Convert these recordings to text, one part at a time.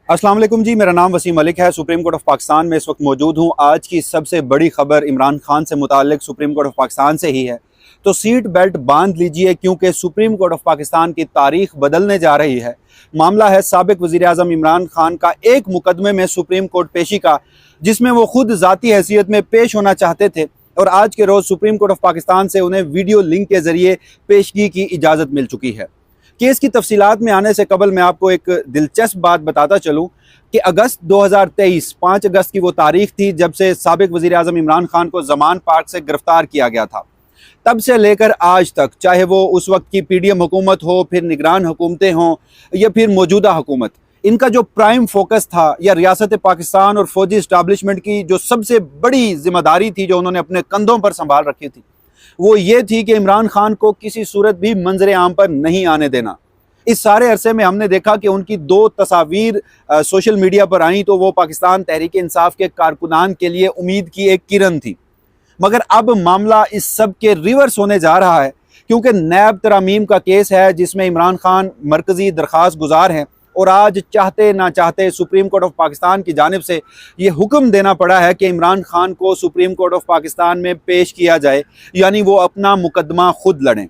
अस्सलाम वालेकुम जी, मेरा नाम वसीम मलिक है। सुप्रीम कोर्ट ऑफ पाकिस्तान में इस वक्त मौजूद हूँ। आज की सबसे बड़ी खबर इमरान खान से मुताल्लिक सुप्रीम कोर्ट ऑफ पाकिस्तान से ही है, तो सीट बेल्ट बांध लीजिए क्योंकि सुप्रीम कोर्ट ऑफ पाकिस्तान की तारीख बदलने जा रही है। मामला है साबिक वज़ीर आज़म इमरान खान का एक मुकदमे में सुप्रीम कोर्ट पेशी का, जिसमें वो खुद ज़ाती हैसियत में पेश होना चाहते थे और आज के रोज़ सुप्रीम कोर्ट ऑफ पाकिस्तान से उन्हें वीडियो लिंक के ज़रिए पेशगी की इजाज़त मिल चुकी है। केस की तफसीलात में आने से कबल मैं आपको एक दिलचस्प बात बताता चलूं कि अगस्त 2023 5 अगस्त की वो तारीख थी जब से साबिक वज़ीर आज़म इमरान खान को ज़मान पार्क से गिरफ्तार किया गया था। तब से लेकर आज तक, चाहे वो उस वक्त की पीडीएम हुकूमत हो, फिर निगरान हुकूमतें हों या फिर मौजूदा हुकूमत, इनका जो प्राइम फोकस था या रियासत पाकिस्तान और फौजी इस्टाब्लिशमेंट की जो सबसे बड़ी जिम्मेदारी थी जो उन्होंने अपने कंधों पर संभाल रखी थी, वो ये थी कि इमरान खान को किसी सूरत भी मंजर आम पर नहीं आने देना। इस सारे अरसे में हमने देखा कि उनकी दो तस्वीर सोशल मीडिया पर आई तो वो पाकिस्तान तहरीक इंसाफ के कारकुनान के लिए उम्मीद की एक किरण थी। मगर अब मामला इस सब के रिवर्स होने जा रहा है क्योंकि नैब तरामीम का केस है जिसमें इमरान खान मरकजी दरख्वास्त गुजार हैं और आज चाहते ना चाहते सुप्रीम कोर्ट ऑफ पाकिस्तान की जानिब से ये हुक्म देना पड़ा है कि इमरान खान को सुप्रीम कोर्ट ऑफ पाकिस्तान में पेश किया जाए, यानी वो अपना मुकदमा खुद लड़ें।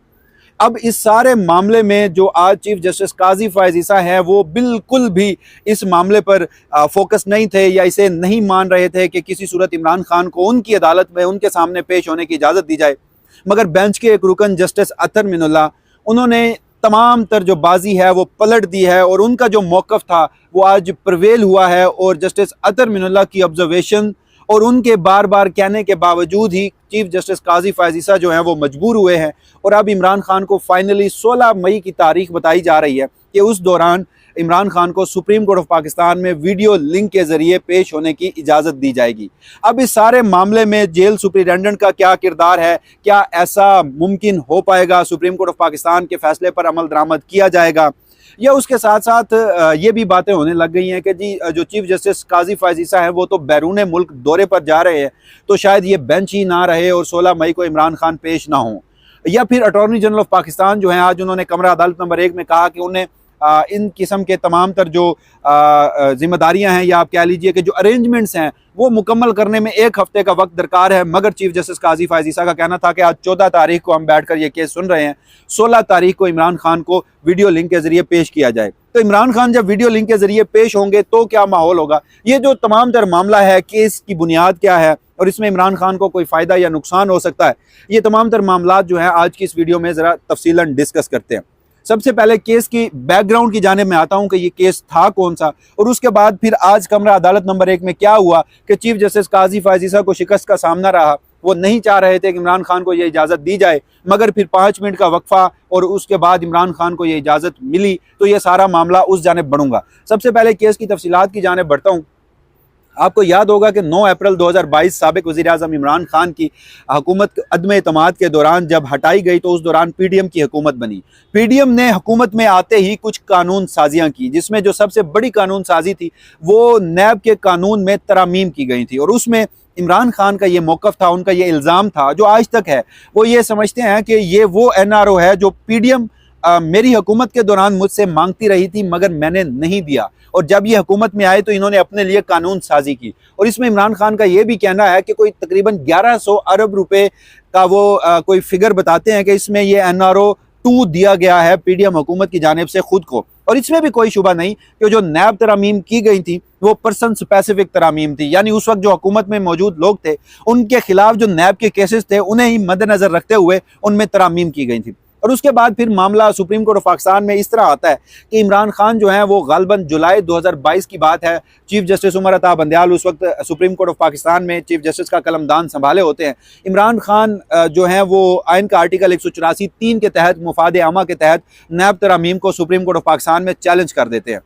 अब इस सारे मामले में जो आज चीफ जस्टिस काजी फ़ायज़ ईसा हैं वो बिल्कुल भी इस मामले पर फोकस नहीं थे या इसे नहीं मान रहे थे कि किसी सूरत इमरान खान को उनकी अदालत में उनके सामने पेश होने की इजाज़त दी जाए। मगर बेंच के एक रुकन जस्टिस अतर मिनुल्लाह, उन्होंने तमाम तर जो बाजी है वो पलट दी है और उनका जो मौक़िफ़ था वो आज प्रवेल हुआ है और जस्टिस अतर मिनुल्लाह की ऑब्जर्वेशन और उनके बार बार कहने के बावजूद ही चीफ जस्टिस काजी फ़ायज़ ईसा जो हैं वो मजबूर हुए हैं और अब इमरान खान को फाइनली 16 मई की तारीख बताई जा रही है कि उस दौरान इमरान खान को सुप्रीम कोर्ट ऑफ पाकिस्तान में वीडियो लिंक के ज़रिए पेश होने की इजाज़त दी जाएगी। अब इस सारे मामले में जेल सुपरिटेंडेंट का क्या किरदार है, क्या ऐसा मुमकिन हो पाएगा, सुप्रीम कोर्ट ऑफ पाकिस्तान के फैसले पर अमल दरामद किया जाएगा, या उसके साथ साथ ये भी बातें होने लग गई हैं कि जी जो चीफ जस्टिस काजी फ़ायज़ ईसा हैं वो तो बैरून मुल्क दौरे पर जा रहे हैं, तो शायद ये बेंच ही ना रहे और 16 मई को इमरान खान पेश ना हो। या फिर अटॉर्नी जनरल ऑफ पाकिस्तान जो हैं आज उन्होंने कमरा अदालत नंबर 1 में कहा कि उन्हें इन किस्म के तमाम तर जो जिम्मेदारियां हैं या आप कह लीजिए कि जो अरेंजमेंट्स हैं वो मुकम्मल करने में 1 हफ्ते का वक्त दरकार है। मगर चीफ जस्टिस काजी फ़ायज़ ईसा का कहना था कि आज 14 तारीख को हम बैठकर ये केस सुन रहे हैं, 16 तारीख को इमरान खान को वीडियो लिंक के जरिए पेश किया जाए। तो इमरान खान जब वीडियो लिंक के जरिए पेश होंगे तो क्या माहौल होगा, ये जो तमाम तर मामला है, केस की बुनियाद क्या है और इसमें इमरान खान को कोई फ़ायदा या नुकसान हो सकता है, ये तमाम तर मामला जो हैं आज की इस वीडियो में ज़रा तफसीलन डिस्कस करते हैं। सबसे पहले केस की बैकग्राउंड की जानिब में आता हूं कि ये केस था कौन सा और उसके बाद फिर आज कमरा अदालत नंबर 1 में क्या हुआ कि चीफ जस्टिस काजी फ़ायज़ ईसा को शिकस्त का सामना रहा। वो नहीं चाह रहे थे कि इमरान खान को ये इजाज़त दी जाए, मगर फिर 5 मिनट का वक्फा और उसके बाद इमरान खान को ये इजाज़त मिली, तो ये सारा मामला उस जानिब बढ़ूंगा। सबसे पहले केस की तफसीलात की जानिब बढ़ता हूँ। आपको याद होगा कि 9 अप्रैल 2022 साबिक वज़ीर आज़म इमरान खान की हुकूमत अदम एतमाद के दौरान जब हटाई गई तो उस दौरान पीडीएम की हुकूमत बनी। पीडीएम ने हुकूमत में आते ही कुछ कानून साजियाँ की, जिसमें जो सबसे बड़ी कानून साजी थी वो नैब के कानून में तरामीम की गई थी और उसमें इमरान खान का ये मौक़िफ़ था, उनका ये इल्ज़ाम था जो आज तक है। वो ये समझते हैं कि ये वो एनआरओ है जो पीडीएम मेरी हुकूमत के दौरान मुझसे मांगती रही थी मगर मैंने नहीं दिया, और जब ये हुकूमत में आए तो इन्होंने अपने लिए कानून साजी की। और इसमें इमरान खान का ये भी कहना है कि कोई तकरीबन 1100 अरब रुपए का वो कोई फिगर बताते हैं कि इसमें ये एनआरओ 2 दिया गया है पीडीएम हुकूमत की जानिब से खुद को। और इसमें भी कोई शुबा नहीं कि जो नैब तरामीम की गई थी वो पर्सन स्पेसिफिक तरामीम थी, यानी उस वक्त जो हुकूमत में मौजूद लोग थे उनके खिलाफ जो नैब के केसेस थे उन्हें ही मद्देनजर रखते हुए उनमें तरामीम की गई थी। और उसके बाद फिर मामला सुप्रीम कोर्ट ऑफ पाकिस्तान में इस तरह आता है कि इमरान खान जो हैं वो गालबन जुलाई 2022 की बात है, चीफ जस्टिस उमर अता बंदयाल उस वक्त सुप्रीम कोर्ट ऑफ पाकिस्तान में चीफ जस्टिस का कलमदान संभाले होते हैं। इमरान खान जो हैं वो आइन का आर्टिकल 184(3) के तहत मुफाद आमा के तहत नैब तरामीम को सुप्रीम कोर्ट ऑफ पाकिस्तान में चैलेंज कर देते हैं।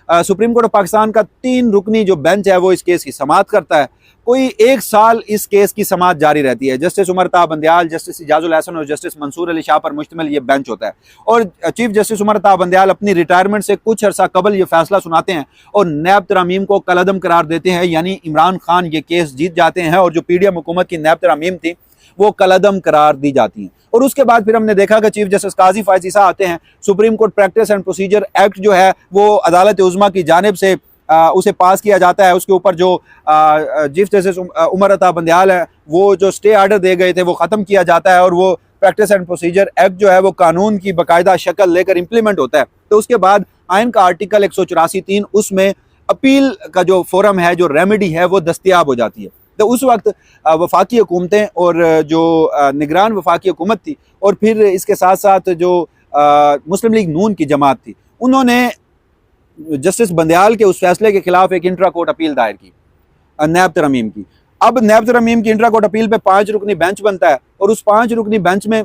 सुप्रीम कोर्ट ऑफ पाकिस्तान का 3 रुकनी जो बेंच है वो इस केस की समाअत करता है। कोई 1 साल इस केस की समाअत जारी रहती है। जस्टिस उमर अता बंदयाल, जस्टिस इजाजुल हसन और जस्टिस मंसूर अली शाह पर मुश्तमिल ये बेंच होता है और चीफ जस्टिस उमर अता बंदयाल अपनी रिटायरमेंट से कुछ अर्सा कबल ये फैसला सुनाते हैं और नैब तरामीम को कलअदम करार देते हैं, यानी इमरान खान ये केस जीत जाते हैं और जो पीडीएम हुकूमत की नैब तरामीम थी वो कलअदम करार दी जाती हैं। और उसके बाद फिर हमने देखा कि चीफ जस्टिस काजी फ़ायज़ ईसा आते हैं। Supreme court practice and procedure act जो है वो अदालत उज़्मा की जानिब से उसे पास किया जाता है। उसके ऊपर जो चीफ जस्टिस उमर अता बंदयाल है वो जो स्टे आर्डर दे गए थे वो ख़त्म किया जाता है और वो प्रैक्टिस एंड प्रोसीजर एक्ट जो है वो कानून की बाकायदा शक्ल लेकर इम्प्लीमेंट होता है। तो उसके बाद आइन का आर्टिकल 184(3) उसमें अपील का जो फोरम है, जो रेमेडी है, वो दस्तयाब हो जाती है। तो उस वक्त वफाकी हुकूमतें और जो निगरान वफाकी हुकूमत थी और फिर इसके साथ साथ जो मुस्लिम लीग नून की जमात थी, उन्होंने जस्टिस बंदयाल के उस फैसले के खिलाफ एक इंट्रा कोर्ट अपील दायर की नैब तरमीम की। अब नैब तरमीम की इंट्रा कोर्ट अपील पे 5 रुकनी बेंच बनता है और उस 5 रुकनी बेंच में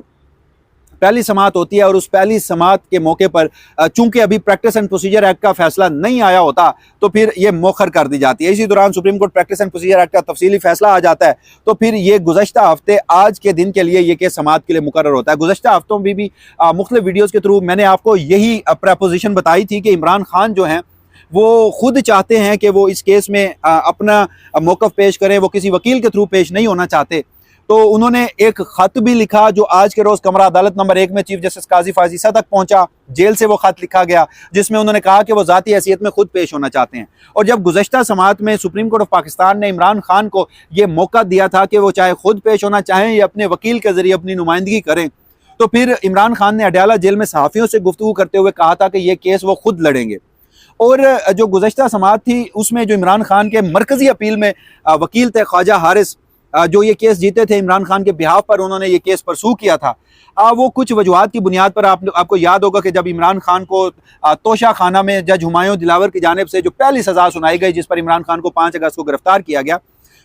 पहली समात होती है और उस पहली समात के मौके पर चूंकि अभी प्रैक्टिस एंड प्रोसीजर एक्ट का फैसला नहीं आया होता तो फिर ये मौखर कर दी जाती है। इसी दौरान supreme court practice and procedure act का तफसीली फैसला आ जाता है तो फिर ये गुज़श्ता हफ्ते आज के दिन के लिए ये केस समात के लिए मुकर्रर होता है। गुज़श्ता हफ्तों में भी मुख्तलिफ वीडियोज़ के थ्रू मैंने आपको यही प्रपोजिशन बताई थी कि इमरान खान जो हैं वो खुद चाहते हैं कि वो इस केस में अपना मौक़िफ़ पेश करें, वो किसी वकील के थ्रू पेश नहीं होना चाहते। तो उन्होंने एक ख़त भी लिखा जो आज के रोज़ कमरा अदालत नंबर 1 में चीफ जस्टिस काजी फाजीसा तक पहुंचा। जेल से वो ख़त लिखा गया जिसमें उन्होंने कहा कि वो ज़ाती हैसियत में खुद पेश होना चाहते हैं। और जब गुज़श्ता समात में सुप्रीम कोर्ट ऑफ पाकिस्तान ने इमरान खान को ये मौका दिया था कि वो चाहे खुद पेश होना चाहें या अपने वकील के ज़रिए अपनी नुमाइंदगी करें, तो फिर इमरान खान ने अडयाला जेल में सहाफ़ियों से गुफ्तगू करते हुए कहा था कि ये केस वो खुद लड़ेंगे। और जो गुज़श्ता समात थी उसमें जो इमरान खान के मरकज़ी अपील में वकील थे ख्वाजा हारिस, जो ये केस जीते थे इमरान खान के बिहाफ पर, उन्होंने ये केस परसू किया था। वो कुछ वजूहात की बुनियाद पर आपको याद होगा कि जब इमरान खान को तोशा खाना में जज हुमायूं दिलावर की जानिब से जो पहली सज़ा सुनाई गई जिस पर इमरान खान को 5 अगस्त को गिरफ्तार किया गया,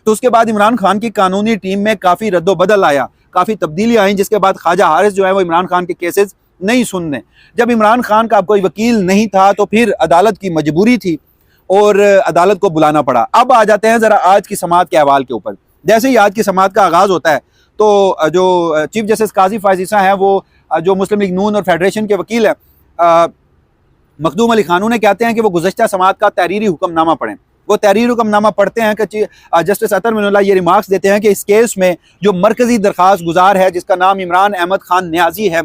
तो उसके बाद इमरान खान की कानूनी टीम में काफ़ी रद्दोबदल आया, काफ़ी तब्दीली आई, जिसके बाद ख्वाजा हारिस जो है वो इमरान खान के केसेस नहीं सुनने। जब इमरान खान का कोई वकील नहीं था तो फिर अदालत की मजबूरी थी और अदालत को बुलाना पड़ा। अब आ जाते हैं ज़रा आज की समात के अहवाल के ऊपर। जैसे ही आज की समात का आगाज़ होता है तो जो चीफ जस्टिस काजी फाजीसा हैं वो जो मुस्लिम लीग नून और फेडरेशन के वकील हैं मखदूम अली खान, उन्हें कहते हैं कि वो गुज़श्ता समात का तहरीरी हुक्मनामा पढ़ें। वो तहरीरी हुक्मनामा पढ़ते हैं कि जस्टिस अतर मिनुल्लाह ये रिमार्क्स देते हैं कि इस केस में जो मरकज़ी दरख्वास्त गुजार है जिसका नाम इमरान अहमद खान न्याजी है,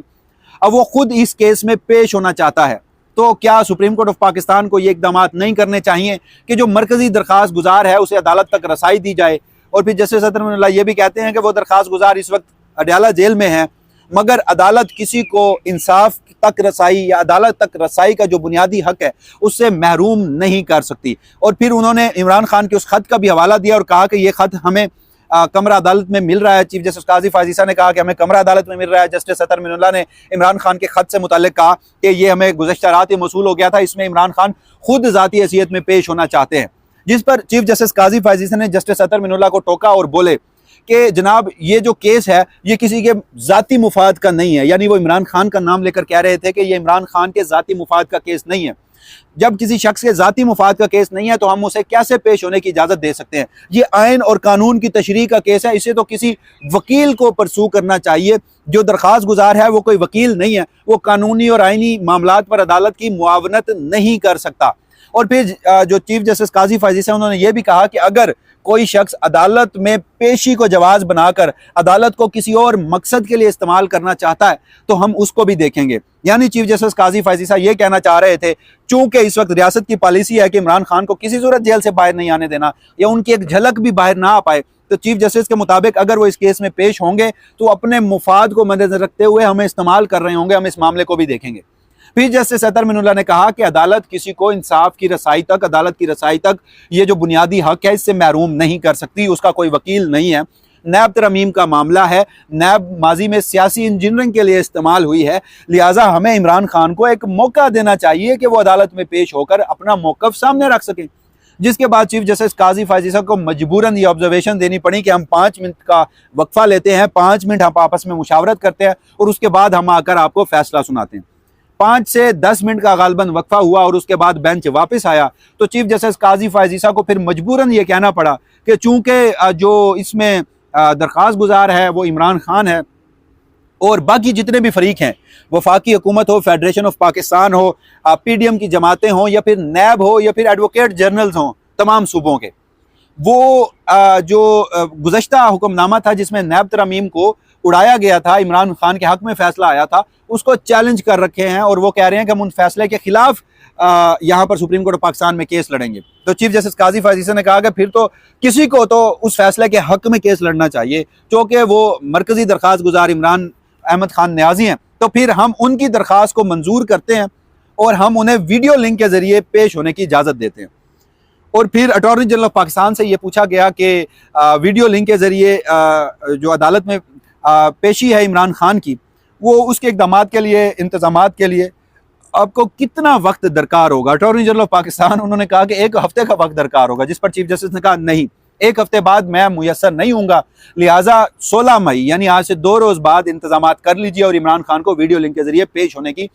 अब वो खुद इस केस में पेश होना चाहता है। तो क्या सुप्रीम कोर्ट ऑफ पाकिस्तान को ये इकदाम नहीं करने चाहिए कि जो मरकज़ी दरख्वास्त गुजार है उसे अदालत तक रसाई दी जाए? और फिर जस्टिस अतर मिनुल्लाह ये भी कहते हैं कि वो दरख्वास्त गुजार इस वक्त अडयाला जेल में है, मगर अदालत किसी को इंसाफ तक रसाई या अदालत तक रसाई का जो बुनियादी हक है उससे महरूम नहीं कर सकती। और फिर उन्होंने इमरान खान के उस खत का भी हवाला दिया और कहा कि ये खत हमें कमरा अदालत में मिल रहा है। चीफ जस्टिस काजी फाजीसा ने कहा कि हमें कमरा अदालत में मिल रहा है। जस्टिस अतर मिनुल्लाह ने इमरान खान के खत से मुताल्लिक कहा कि ये हमें गुज़श्ता रात ही मौसूल हो गया था, इसमें इमरान खान खुद ज़ाती हैसियत में पेश होना चाहते हैं। जिस पर चीफ जस्टिस काजी फाजीसा ने जस्टिस अतर मिनुल्लाह को टोका और बोले कि जनाब ये जो केस है ये किसी के ज़ाती मुफाद का नहीं है। यानी वो इमरान खान का नाम लेकर कह रहे थे कि ये इमरान खान के ज़ाती मुफाद का केस नहीं है। जब किसी शख्स के ज़ाती मुफाद का केस नहीं है तो हम उसे कैसे पेश होने की इजाज़त दे सकते हैं? ये आइन और कानून की तशरीह का केस है, इसे तो किसी वकील को परसू करना चाहिए। जो दरख्वास्त गुजार है वो कोई वकील नहीं है, वो कानूनी और आइनी मामलात पर अदालत की मुआवनत नहीं कर सकता। और फिर जो चीफ जस्टिस काजी फाजीसा है उन्होंने ये भी कहा कि अगर कोई शख्स अदालत में पेशी को जवाज बनाकर अदालत को किसी और मकसद के लिए इस्तेमाल करना चाहता है तो हम उसको भी देखेंगे। यानी चीफ जस्टिस काजी फाजीसा ये कहना चाह रहे थे चूंकि इस वक्त रियासत की पॉलिसी है कि इमरान खान को किसी सूरत जेल से बाहर नहीं आने देना या उनकी एक झलक भी बाहर ना आ पाए, तो चीफ जस्टिस के मुताबिक अगर वो इस केस में पेश होंगे तो अपने मुफाद को मद्देनजर रखते हुए हमें इस्तेमाल कर रहे होंगे, हम इस मामले को भी देखेंगे। फिर जस्टिस अतर मिनुल्लाह ने कहा कि अदालत किसी को इंसाफ की रसाई तक, अदालत की रसाई तक ये जो बुनियादी हक है इससे महरूम नहीं कर सकती, उसका कोई वकील नहीं है। नैब तरमीम का मामला है, नैब माजी में सियासी इंजीनियरिंग के लिए इस्तेमाल हुई है, लिहाजा हमें इमरान खान को एक मौका देना चाहिए कि वो अदालत में पेश होकर अपना मौक़िफ़ सामने रख सकें। जिसके बाद चीफ जस्टिस काजी फाजीसा को मजबूरन ये ऑब्जर्वेशन देनी पड़ी कि हम 5 मिनट का वक्फा लेते हैं, 5 मिनट हम आपस में मुशावरत करते हैं और उसके बाद हम आकर आपको फैसला सुनाते हैं। 5 से 10 मिनट का गालबन वक्फा हुआ और उसके बाद बेंच वापस आया तो चीफ जस्टिस काजी फाजीसा को फिर मजबूरन ये कहना पड़ा कि चूंकि जो इसमें दरख्वास्त गुजार है वो इमरान खान है और बाकी जितने भी फरीक हैं, वफाकी हुकूमत हो, फेडरेशन ऑफ पाकिस्तान हो, PDM की जमातें हों या फिर नैब हो या फिर एडवोकेट जनरल्स हों तमाम सूबों के, वो जो गुज़श्ता हुक्मनामा था जिसमें नैब तरमीम को उड़ाया गया था, इमरान खान के हक में फैसला आया था, उसको चैलेंज कर रखे हैं और वो कह रहे हैं कि हम उन फैसले के खिलाफ यहाँ पर सुप्रीम कोर्ट ऑफ पाकिस्तान में केस लड़ेंगे। तो चीफ जस्टिस काजी फैज ईसा ने कहा कि फिर तो किसी को तो उस फैसले के हक में केस लड़ना चाहिए, क्योंकि वो मरकजी दरख्वास्त गुजार इमरान अहमद खान न्याजी हैं, तो फिर हम उनकी दरख्वास्त को मंजूर करते हैं और हम उन्हें वीडियो लिंक के जरिए पेश होने की इजाज़त देते हैं। और फिर अटॉर्नी जनरल ऑफ पाकिस्तान से ये पूछा गया कि वीडियो लिंक के जरिए जो अदालत में पेशी है इमरान खान की, वो उसके इक़दाम के लिए, इंतजाम के लिए आपको कितना वक्त दरकार होगा। अटॉर्नी जनरल ऑफ पाकिस्तान उन्होंने कहा कि 1 हफ्ते का वक्त दरकार होगा, जिस पर चीफ जस्टिस ने कहा नहीं, 1 हफ्ते बाद मैं मुयसर नहीं हूँगा, लिहाजा 16 मई यानी आज से 2 रोज़ बाद इंतजाम कर लीजिए और इमरान खान को वीडियो लिंक के जरिए पेश होने की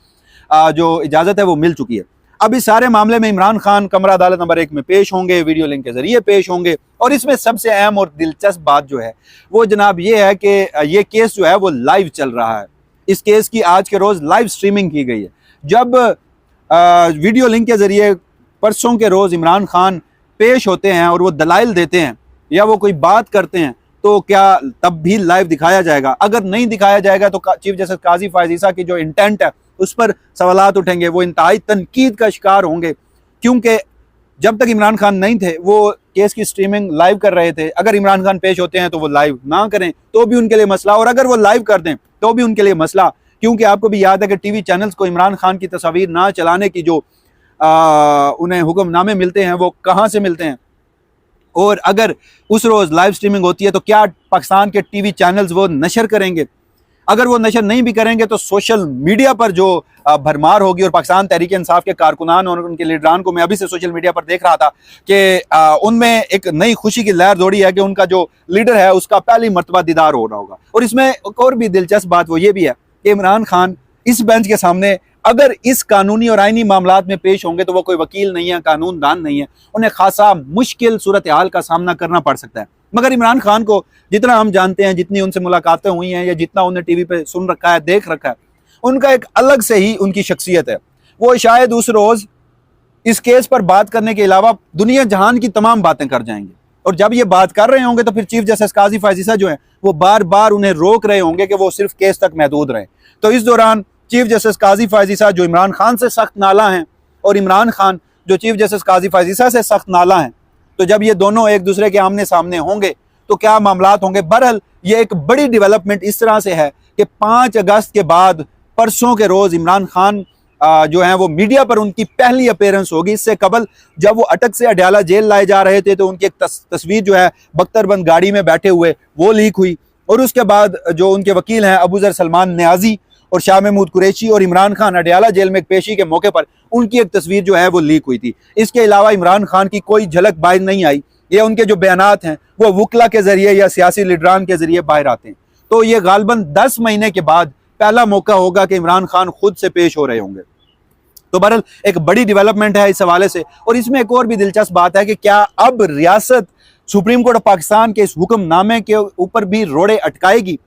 जो इजाज़त है वो मिल चुकी है। अब इस सारे मामले में इमरान खान कमरा अदालत नंबर 1 में पेश होंगे, वीडियो लिंक के जरिए पेश होंगे। और इसमें सबसे अहम और दिलचस्प बात जो है वो जनाब ये है कि ये केस जो है वो लाइव चल रहा है। इस केस की आज के रोज़ लाइव स्ट्रीमिंग की गई है। जब वीडियो लिंक के जरिए परसों के रोज़ इमरान खान पेश होते हैं और वो दलाइल देते हैं या वो कोई बात करते हैं, तो क्या तब भी लाइव दिखाया जाएगा? अगर नहीं दिखाया जाएगा तो चीफ जस्टिस काजी फैज ईसा की जो इंटेंट है उस पर सवालात उठेंगे, वो इंतहाई तनकीद का शिकार होंगे, क्योंकि जब तक इमरान खान नहीं थे वो केस की स्ट्रीमिंग लाइव कर रहे थे। अगर इमरान खान पेश होते हैं तो वो लाइव ना करें तो भी उनके लिए मसला, और अगर वो लाइव कर दें तो भी उनके लिए मसला, क्योंकि आपको भी याद है कि टीवी चैनल्स को इमरान खान की तस्वीर ना चलाने की जो उन्हें हुक्मनामे मिलते हैं वो कहाँ से मिलते हैं। और अगर उस रोज़ लाइव स्ट्रीमिंग होती है तो क्या पाकिस्तान के टीवी चैनल्स वो नशर करेंगे? अगर वो नशर नहीं भी करेंगे तो सोशल मीडिया पर जो भरमार होगी, और पाकिस्तान तहरीक इंसाफ के कारकुनान और उनके लीडरान को मैं अभी से सोशल मीडिया पर देख रहा था कि उनमें एक नई खुशी की लहर दौड़ी है कि उनका जो लीडर है उसका पहली मरतबा दीदार हो रहा होगा। और इसमें एक और भी दिलचस्प बात वो ये भी है कि इमरान खान इस बेंच के सामने अगर इस कानूनी और आईनी मामलात में पेश होंगे तो वो कोई वकील नहीं है, कानूनदान नहीं है, उन्हें खासा मुश्किल सूरत हाल का सामना करना पड़ सकता है। मगर इमरान खान को जितना हम जानते हैं, जितनी उनसे मुलाकातें हुई हैं या जितना उन्हें टीवी पे सुन रखा है, देख रखा है, उनका एक अलग से ही उनकी शख्सियत है। वो शायद उस रोज़ इस केस पर बात करने के अलावा दुनिया जहान की तमाम बातें कर जाएंगे, और जब ये बात कर रहे होंगे तो फिर चीफ जस्टिस काजी फैज ईसा जो है वो बार बार उन्हें रोक रहे होंगे कि वो सिर्फ केस तक महदूद रहें। तो इस दौरान चीफ जस्टिस काजी फैज ईसा जो इमरान खान से सख्त नाला हैं और इमरान खान जो चीफ जस्टिस काजी फैज ईसा से सख्त नाला हैं, तो जब ये दोनों एक दूसरे के आमने सामने होंगे तो क्या मामलात होंगे। बहरहाल ये एक बड़ी डेवलपमेंट इस तरह से है कि 5 अगस्त के बाद परसों के रोज़ इमरान खान जो है वो मीडिया पर उनकी पहली अपीयरेंस होगी। इससे कबल जब वो अटक से अडयाला जेल लाए जा रहे थे तो उनकी एक तस्वीर जो है बख्तरबंद गाड़ी में बैठे हुए वो लीक हुई, और उसके बाद जो उनके वकील हैं अबूजर सलमान न्याजी और शाह महमूद कुरैशी और इमरान खान अडयाला जेल में एक पेशी के मौके पर उनकी एक तस्वीर जो है वो लीक हुई थी। इसके अलावा इमरान खान की कोई झलक बाहर नहीं आई, ये उनके जो बयानात हैं वो वकला के जरिए या सियासी लीडरान के जरिए बाहर आते हैं। तो ये गालबन 10 महीने के बाद पहला मौका होगा कि इमरान खान खुद से पेश हो रहे होंगे। तो बहरहाल एक बड़ी डेवलपमेंट है इस हवाले से। और इसमें एक और भी दिलचस्प बात है कि क्या अब रियासत सुप्रीम कोर्ट ऑफ पाकिस्तान के इस हुक्मनामे के ऊपर भी रोड़े अटकाएगी,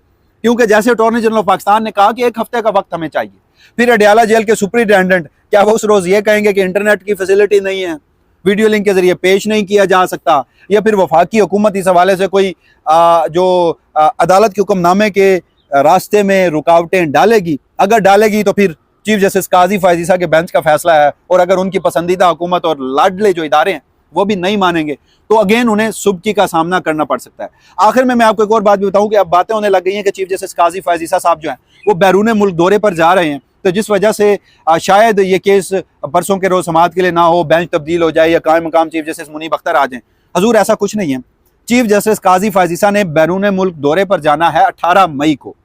क्योंकि जैसे अटॉर्नी जनरल ऑफ पाकिस्तान ने कहा कि 1 हफ्ते का वक्त हमें चाहिए। फिर अडयाला जेल के सुपरिटेंडेंट क्या वो उस रोज़ ये कहेंगे कि इंटरनेट की फैसिलिटी नहीं है, वीडियो लिंक के जरिए पेश नहीं किया जा सकता, या फिर वफाकी हुकूमत इस हवाले से कोई अदालत के हुक्मनामे के रास्ते में रुकावटें डालेगी? अगर डालेगी तो फिर चीफ जस्टिस काजी फैज ईसा के बेंच का फैसला है, और अगर उनकी पसंदीदा हुकूमत और लाडले जो इदारे हैं वो भी नहीं मानेंगे तो अगेन उन्हें सुबकी का सामना करना पड़ सकता है। आखिर में मैं आपको एक और बात भी बताऊं कि अब बातें होने लग गई हैं कि चीफ जस्टिस काजी फैज ईसा साहब जो हैं वो बैरून मुल्क दौरे पर जा रहे हैं, तो जिस वजह से शायद ये केस परसों के रोज समाअत के लिए ना हो, बेंच तब्दील हो जाए या कायम मकाम चीफ जस्टिस मुनीब अख्तर आ जाएं। हजूर ऐसा कुछ नहीं है। चीफ जस्टिस काजी फैज ईसा ने बैरून मुल्क दौरे पर जाना है 18 मई को।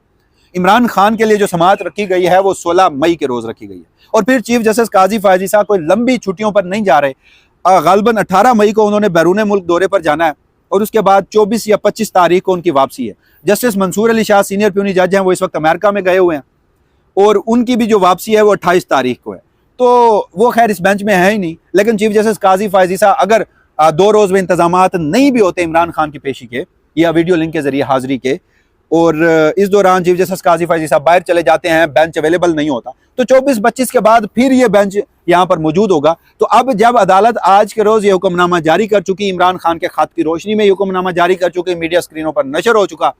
इमरान खान के लिए जो समाअत रखी गई है वो 16 मई के रोज रखी गई है, और फिर चीफ जस्टिस काजी फैज ईसा कोई लंबी छुट्टियों पर नहीं जा रहे। गालबन 18 मई को उन्होंने बैरून मुल्क दौरे पर जाना है, और उसके बाद 24 या 25 तारीख को उनकी वापसी है। Justice Mansoor Ali Shah senior puisne जज हैं, वो इस वक्त अमेरिका में गए हुए हैं, और उनकी भी जो वापसी है वो 28 तारीख को है। तो वो खैर इस बेंच में है ही नहीं, लेकिन चीफ जस्टिस काजी फैज ईसा अगर 2 रोज में इंतजामात नहीं भी होते इमरान खान की पेशी के या वीडियो लिंक के जरिए हाजिरी के, और इस दौरान चीफ जस्टिस काजी फैज ईसा बाहर चले जाते हैं, बेंच अवेलेबल नहीं होता, तो 24-25 के बाद फिर ये बेंच यहाँ पर मौजूद होगा। तो अब जब अदालत आज के रोज ये हुक्मनामा जारी कर चुकी, इमरान खान के खत की रोशनी में ये हुक्मनामा जारी कर चुकी, मीडिया स्क्रीनों पर नशर हो चुका,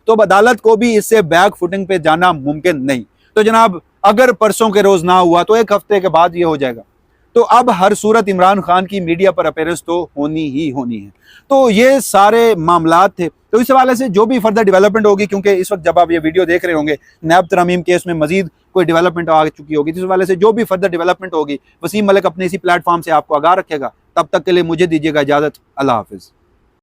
तो अब अदालत को भी इससे बैक फुटिंग पे जाना मुमकिन नहीं। तो जनाब अगर परसों के रोज ना हुआ तो 1 हफ्ते के बाद ये हो जाएगा। तो अब हर सूरत इमरान खान की मीडिया पर अपीयरेंस तो होनी ही होनी है। तो ये सारे मामलात थे। तो इस हवाले से जो भी फर्दर डेवलपमेंट होगी, क्योंकि इस वक्त जब आप ये वीडियो देख रहे होंगे नैब तरमीम केस में मजीद कोई डेवलपमेंट आ चुकी होगी, तो इस हवाले से जो भी फर्दर डेवलपमेंट होगी वसीम मलिक अपने इसी प्लेटफॉर्म से आपको आगाह रखेगा। तब तक के लिए मुझे दीजिएगा इजाजत। अल्लाह हाफिज।